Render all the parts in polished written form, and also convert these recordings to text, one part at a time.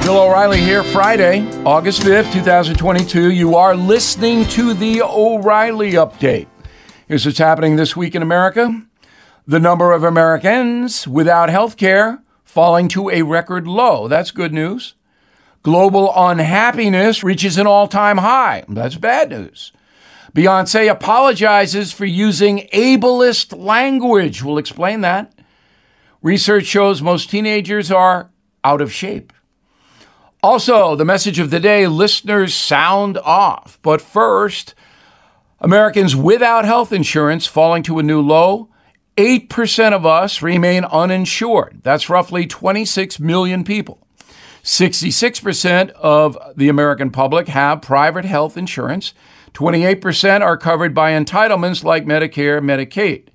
Bill O'Reilly here, Friday, August 5th, 2022. You are listening to the O'Reilly Update. Here's what's happening this week in America. The number of Americans without health care falling to a record low. That's good news. Global unhappiness reaches an all-time high. That's bad news. Beyonce apologizes for using ableist language. We'll explain that. Research shows most teenagers are out of shape. Also, the message of the day, listeners sound off. But first, Americans without health insurance falling to a new low. 8% of us remain uninsured. That's roughly 26 million people. 66% of the American public have private health insurance. 28% are covered by entitlements like Medicare, Medicaid.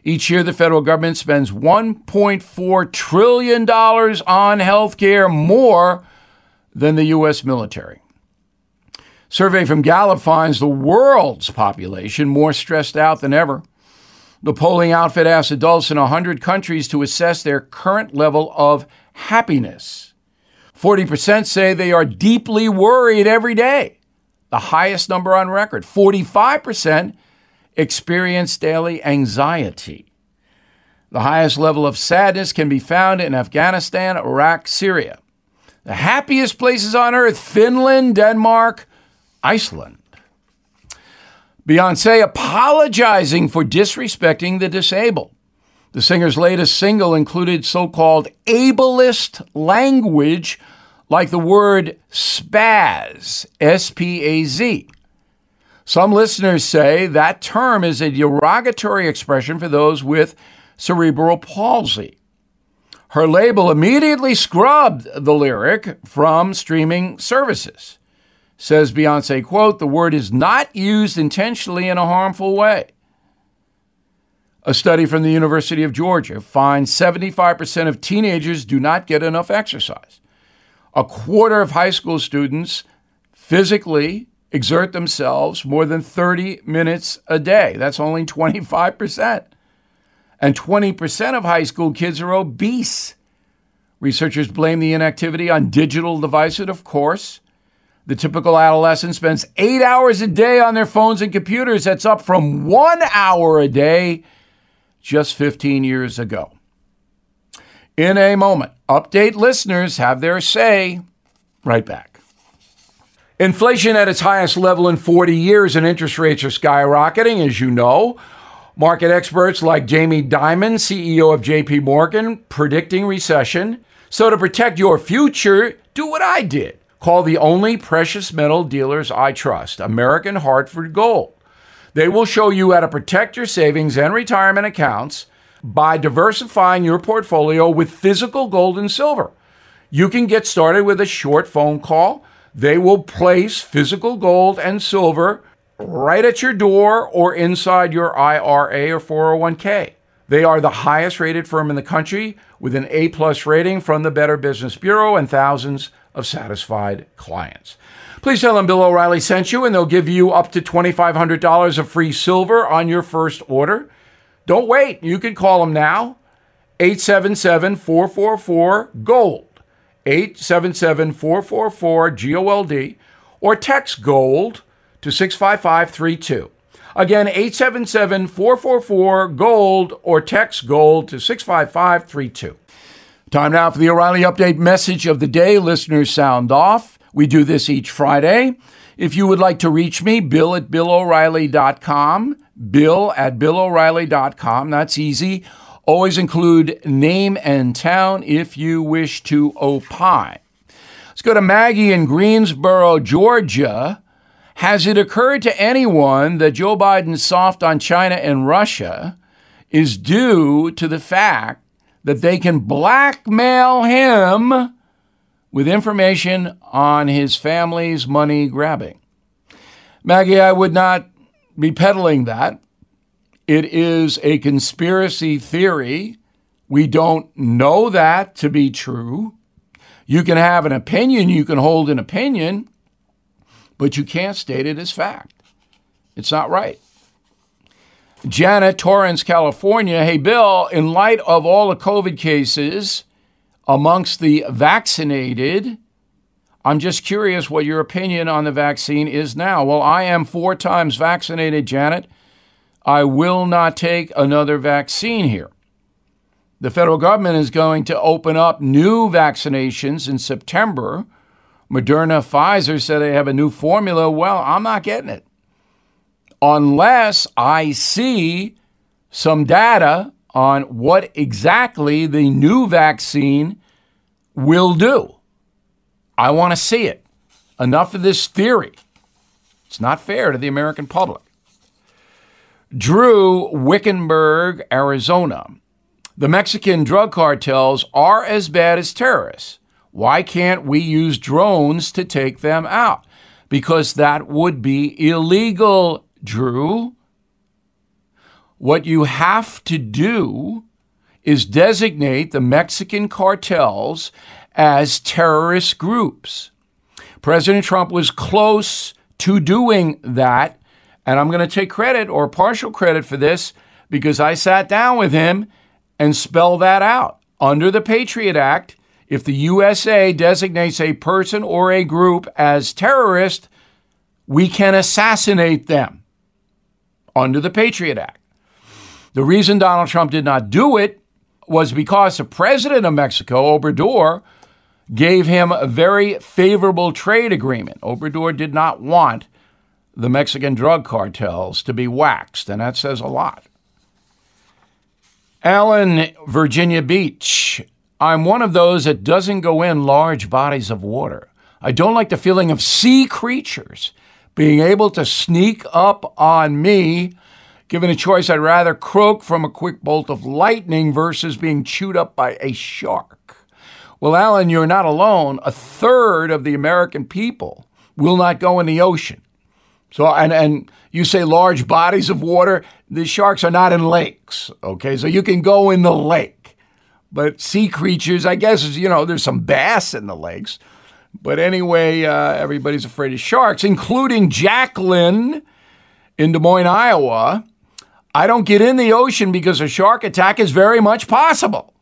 Each year, the federal government spends $1.4 trillion on health care, more than the U.S. military. Survey from Gallup finds the world's population more stressed out than ever. The polling outfit asked adults in 100 countries to assess their current level of happiness. 40% say they are deeply worried every day, the highest number on record. 45% experience daily anxiety. The highest level of sadness can be found in Afghanistan, Iraq, Syria. The happiest places on earth, Finland, Denmark, Iceland. Beyonce apologizing for disrespecting the disabled. The singer's latest single included so-called ableist language, like the word spaz, S-P-A-Z. Some listeners say that term is a derogatory expression for those with cerebral palsy. Her label immediately scrubbed the lyric from streaming services. Says Beyonce, quote, "The word is not used intentionally in a harmful way." A study from the University of Georgia finds 75% of teenagers do not get enough exercise. A quarter of high school students physically exert themselves more than 30 minutes a day. That's only 25%. And 20% of high school kids are obese. Researchers blame the inactivity on digital devices, of course. The typical adolescent spends 8 hours a day on their phones and computers. That's up from 1 hour a day just 15 years ago. In a moment, update listeners have their say. Right back. Inflation at its highest level in 40 years and interest rates are skyrocketing, as you know. Market experts like Jamie Dimon, CEO of JP Morgan, predicting recession. So to protect your future, do what I did. Call the only precious metal dealers I trust, American Hartford Gold. They will show you how to protect your savings and retirement accounts by diversifying your portfolio with physical gold and silver. You can get started with a short phone call. They will place physical gold and silver right at your door or inside your IRA or 401k. They are the highest rated firm in the country with an A+ rating from the Better Business Bureau and thousands of satisfied clients. Please tell them Bill O'Reilly sent you and they'll give you up to $2,500 of free silver on your first order. Don't wait. You can call them now. 877-444-GOLD. 877-444-GOLD or text GOLD to 65532. Again, 877-444-GOLD or text GOLD to 65532. Time now for the O'Reilly Update message of the day. Listeners sound off. We do this each Friday. If you would like to reach me, Bill at BillO'Reilly.com. Bill at BillO'Reilly.com. That's easy. Always include name and town if you wish to opine. Let's go to Maggie in Greensboro, Georgia. Has it occurred to anyone that Joe Biden's soft on China and Russia is due to the fact that they can blackmail him with information on his family's money grabbing? Maggie, I would not be peddling that. It is a conspiracy theory. We don't know that to be true. You can have an opinion, you can hold an opinion, but you can't state it as fact. It's not right. Janet, Torrance, California. Hey, Bill, in light of all the COVID cases amongst the vaccinated, I'm just curious what your opinion on the vaccine is now. Well, I am 4 times vaccinated, Janet. I will not take another vaccine here. The federal government is going to open up new vaccinations in September. Moderna, Pfizer said they have a new formula. Well, I'm not getting it unless I see some data on what exactly the new vaccine will do. I want to see it. Enough of this theory. It's not fair to the American public. Drew, Wickenburg, Arizona. The Mexican drug cartels are as bad as terrorists. Why can't we use drones to take them out? Because that would be illegal, Drew. What you have to do is designate the Mexican cartels as terrorist groups. President Trump was close to doing that, and I'm going to take credit or partial credit for this because I sat down with him and spelled that out. Under the Patriot Act, if the USA designates a person or a group as terrorist, we can assassinate them under the Patriot Act. The reason Donald Trump did not do it was because the president of Mexico, Obrador, gave him a very favorable trade agreement. Obrador did not want the Mexican drug cartels to be waxed, and that says a lot. Alan, Virginia Beach. I'm one of those that doesn't go in large bodies of water. I don't like the feeling of sea creatures being able to sneak up on me. Given a choice, I'd rather croak from a quick bolt of lightning versus being chewed up by a shark. Well, Alan, you're not alone. 1/3 of the American people will not go in the ocean. So, and you say large bodies of water, the sharks are not in lakes, okay? So you can go in the lake. But sea creatures, I guess, there's some bass in the lakes. But anyway, everybody's afraid of sharks, including Jacqueline in Des Moines, Iowa. I don't get in the ocean because a shark attack is very much possible.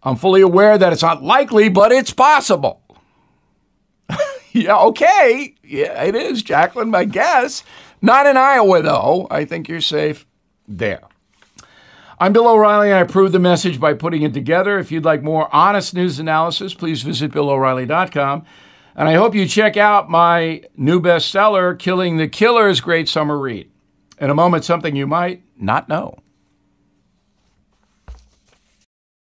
I'm fully aware that it's not likely, but it's possible. Yeah, okay. Yeah, it is, Jacqueline, I guess. Not in Iowa, though. I think you're safe there. I'm Bill O'Reilly, and I approve the message by putting it together. If you'd like more honest news analysis, please visit BillO'Reilly.com. And I hope you check out my new bestseller, Killing the Killers, great summer read. In a moment, something you might not know.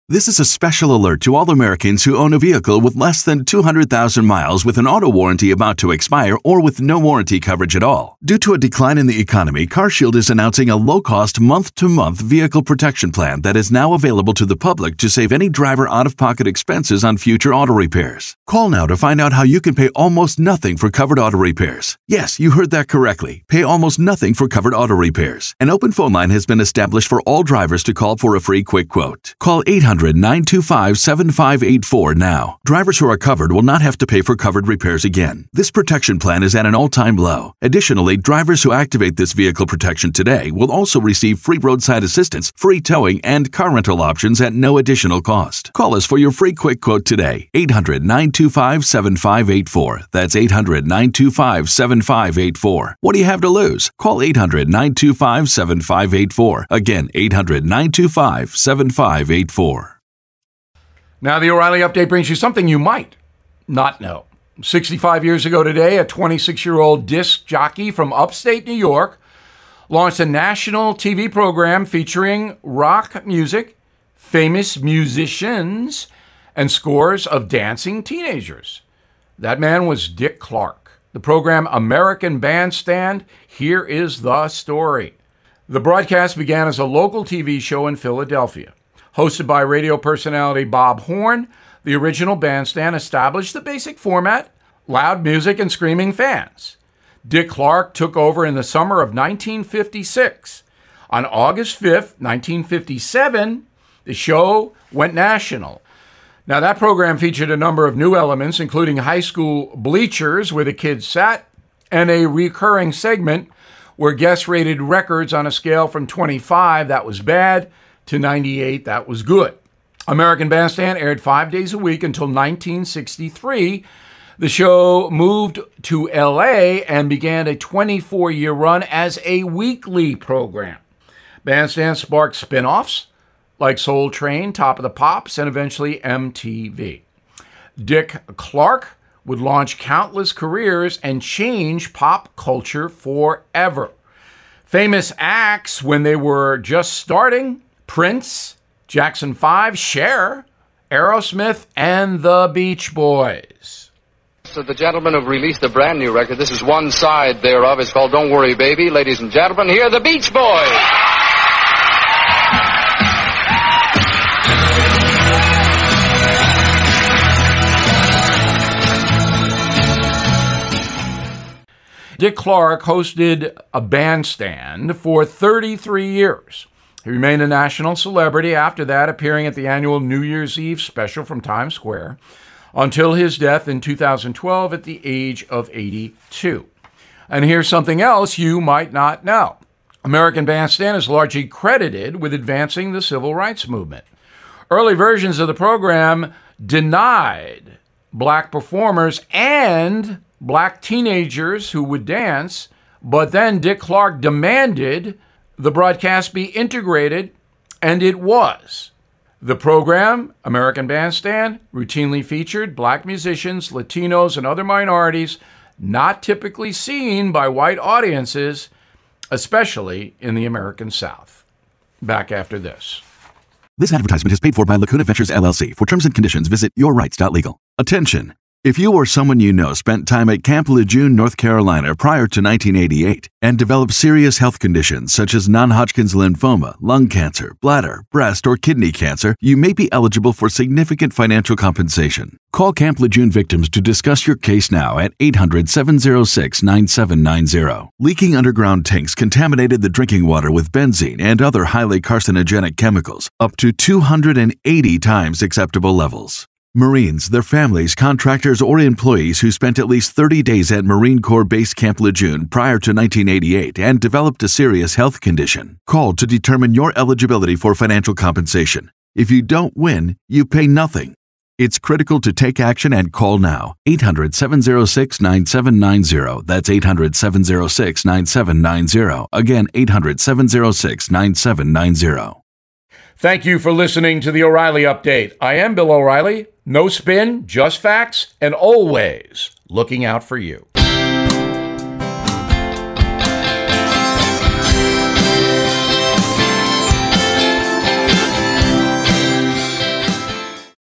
This is a special alert to all Americans who own a vehicle with less than 200,000 miles with an auto warranty about to expire or with no warranty coverage at all. Due to a decline in the economy, CarShield is announcing a low-cost month-to-month vehicle protection plan that is now available to the public to save any driver out-of-pocket expenses on future auto repairs. Call now to find out how you can pay almost nothing for covered auto repairs. Yes, you heard that correctly. Pay almost nothing for covered auto repairs. An open phone line has been established for all drivers to call for a free quick quote. Call 800-925-7584 now. Drivers who are covered will not have to pay for covered repairs again. This protection plan is at an all-time low. Additionally, drivers who activate this vehicle protection today will also receive free roadside assistance, free towing, and car rental options at no additional cost. Call us for your free quick quote today. 800-925-7584. That's 800-925-7584. What do you have to lose? Call 800-925-7584. Again, 800-925-7584. Now, the O'Reilly Update brings you something you might not know. 65 years ago today, a 26-year-old disc jockey from upstate New York launched a national TV program featuring rock music, famous musicians, and scores of dancing teenagers. That man was Dick Clark. The program American Bandstand, here is the story. The broadcast began as a local TV show in Philadelphia. Hosted by radio personality Bob Horn, the original Bandstand established the basic format, loud music and screaming fans. Dick Clark took over in the summer of 1956. On August 5th, 1957, the show went national. Now, that program featured a number of new elements, including high school bleachers where the kids sat, and a recurring segment where guests rated records on a scale from 25, that was bad, to 98, that was good. American Bandstand aired 5 days a week until 1963. The show moved to LA and began a 24-year run as a weekly program. Bandstand sparked spin-offs like Soul Train, Top of the Pops, and eventually MTV. Dick Clark would launch countless careers and change pop culture forever. Famous acts when they were just starting: Prince, Jackson 5, Cher, Aerosmith, and the Beach Boys. So the gentlemen have released a brand new record. This is one side thereof. It's called Don't Worry Baby. Ladies and gentlemen, here are the Beach Boys. Dick Clark hosted a bandstand for 33 years. He remained a national celebrity after that, appearing at the annual New Year's Eve special from Times Square, until his death in 2012 at the age of 82. And here's something else you might not know. American Bandstand is largely credited with advancing the civil rights movement. Early versions of the program denied black performers and black teenagers who would dance, but then Dick Clark demanded the broadcast be integrated, and it was. The program, American Bandstand, routinely featured black musicians, Latinos, and other minorities not typically seen by white audiences, especially in the American South. Back after this. This advertisement is paid for by Lacuna Ventures, LLC. For terms and conditions, visit yourrights.legal. Attention! If you or someone you know spent time at Camp Lejeune, North Carolina prior to 1988 and developed serious health conditions such as non-Hodgkin's lymphoma, lung cancer, bladder, breast, or kidney cancer, you may be eligible for significant financial compensation. Call Camp Lejeune victims to discuss your case now at 800-706-9790. Leaking underground tanks contaminated the drinking water with benzene and other highly carcinogenic chemicals, up to 280 times acceptable levels. Marines, their families, contractors, or employees who spent at least 30 days at Marine Corps Base Camp Lejeune prior to 1988 and developed a serious health condition. Call to determine your eligibility for financial compensation. If you don't win, you pay nothing. It's critical to take action and call now. 800-706-9790. That's 800-706-9790. Again, 800-706-9790. Thank you for listening to the O'Reilly Update. I am Bill O'Reilly. No spin, just facts, and always looking out for you.